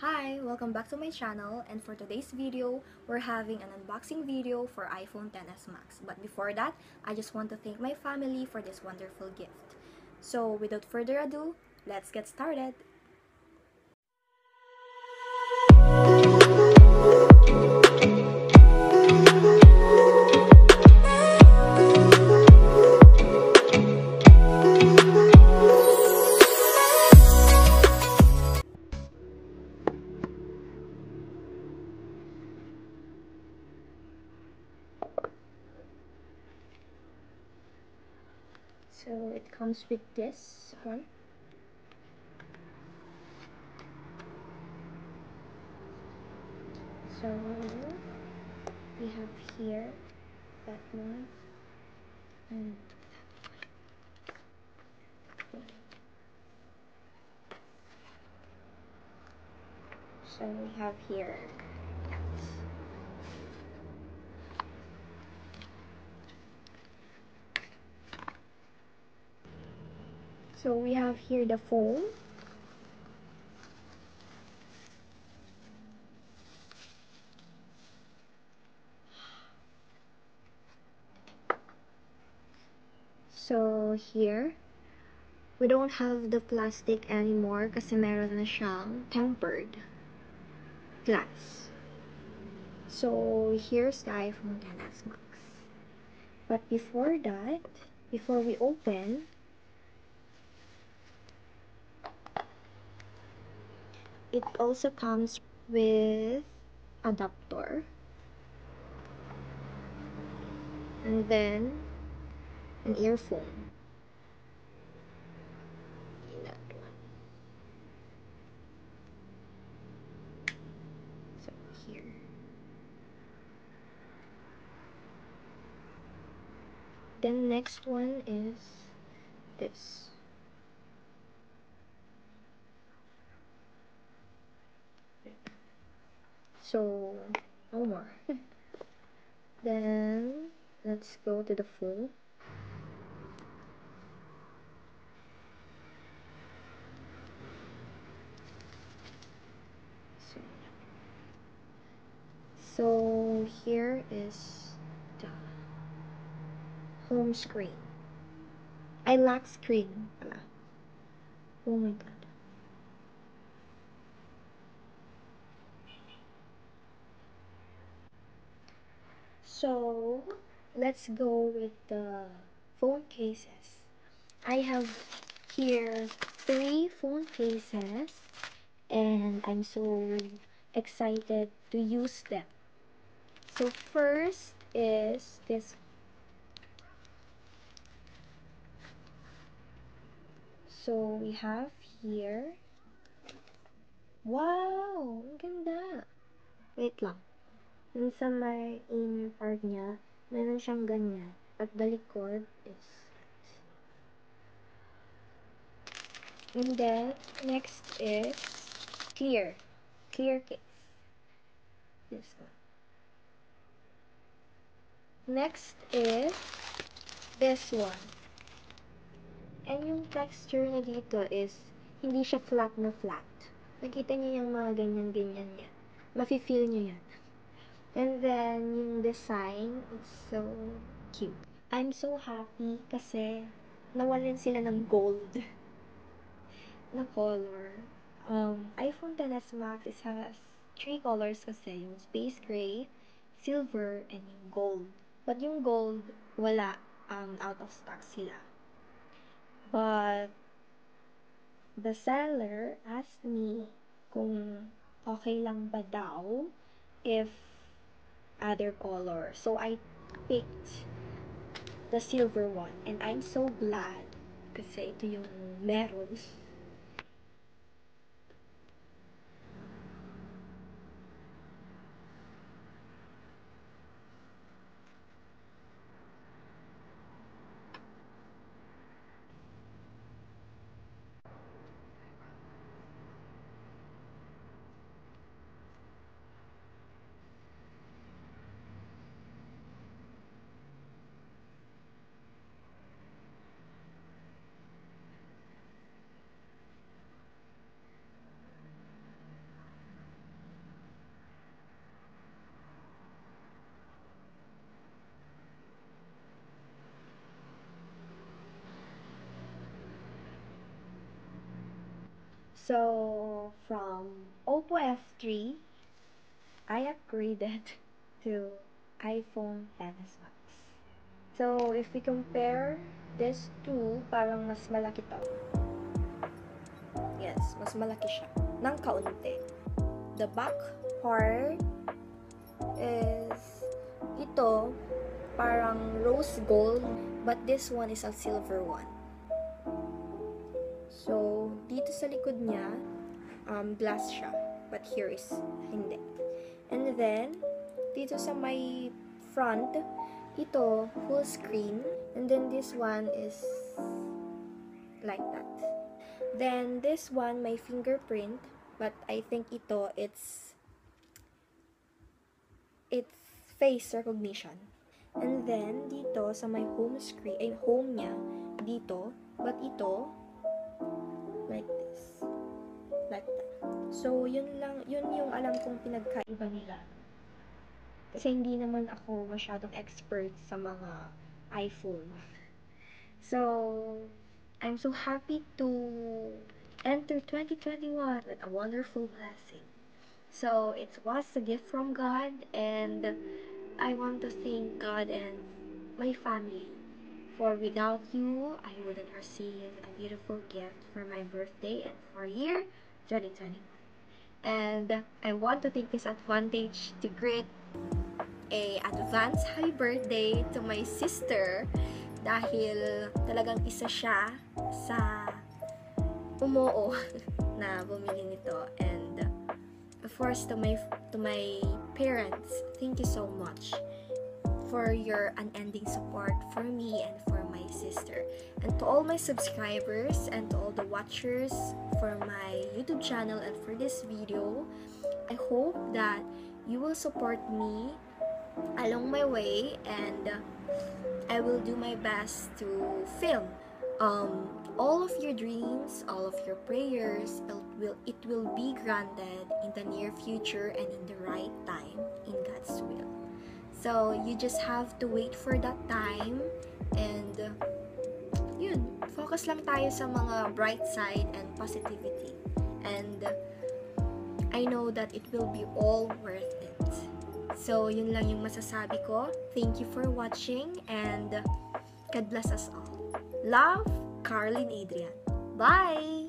Hi! Welcome back to my channel, and for today's video, we're having an unboxing video for iPhone XS Max. But before that, I just want to thank my family for this wonderful gift. So without further ado, let's get started! So it comes with this one. So we have here that one and so we have here that. So we have here the phone. So here, we don't have the plastic anymore kasi meron na siyang tempered glass. So here's the iPhone XS Max. But before that, before we open, it also comes with adapter. And then an earphone. That one. So here. Then next one is this. So no more. Then let's go to the phone. So here is the home screen. I lock screen pala. Oh my god. So let's go with the phone cases. I have here 3 phone cases and I'm so excited to use them. So first is this. So we have here. Wow! Ang ganda! Wait lang. Dun sa may inner part niya, meron siyang ganyan. At the likod is. And then, next is clear. Clear case. This one. Next is this one. And yung texture niya dito is hindi siya flat na flat. Nakita niyo yung mga ganyan-ganyan yan. Mafe-feel niyo yan. And then, yung design is so cute. I'm so happy kasi nawalan sila ng gold na color. iPhone XS Max has 3 colors kasi, yung space gray, silver, and yung gold. But yung gold, wala. Out of stock sila. But the seller asked me kung okay lang ba daw if other color. So I picked the silver one. And I'm so glad kasi ito yung meron. So, from Oppo F3, I upgraded to iPhone XS Max. So, if we compare this two, parang mas malaki to. Yes, mas malaki siya. Nang kaunti. The back part is ito, parang rose gold, but this one is a silver one. So, dito sa likod niya, glass siya. But here is hindi. And then, dito sa may front, ito, full screen. And then this one is like that. Then, this one, may fingerprint. But I think ito, it's face recognition. And then, dito, sa may home screen, ay home niya, dito. But ito, like this. Like that. So, yun yung alam kong pinagkaiba nila. Kasi hindi naman ako masyadong expert sa mga iPhone. So, I'm so happy to enter 2021 with a wonderful blessing. So, it was a gift from God, and I want to thank God and my family. For without you, I wouldn't receive a beautiful gift for my birthday and for year 2021. And I want to take this advantage to greet a advance happy birthday to my sister dahil talagang isa siya sa umoo na bumili nito. And of course, to my parents, thank you so much for your unending support for me and for my sister. And to all my subscribers and to all the watchers for my YouTube channel and for this video, I hope that you will support me along my way, and I will do my best to film all of your dreams, all of your prayers. It will be granted in the near future and in the right time in God's will. So, you just have to wait for that time, and yun, focus lang tayo sa mga bright side and positivity. And I know that it will be all worth it. So, yun lang yung masasabi ko. Thank you for watching, and God bless us all. Love, Carlin Adrian. Bye!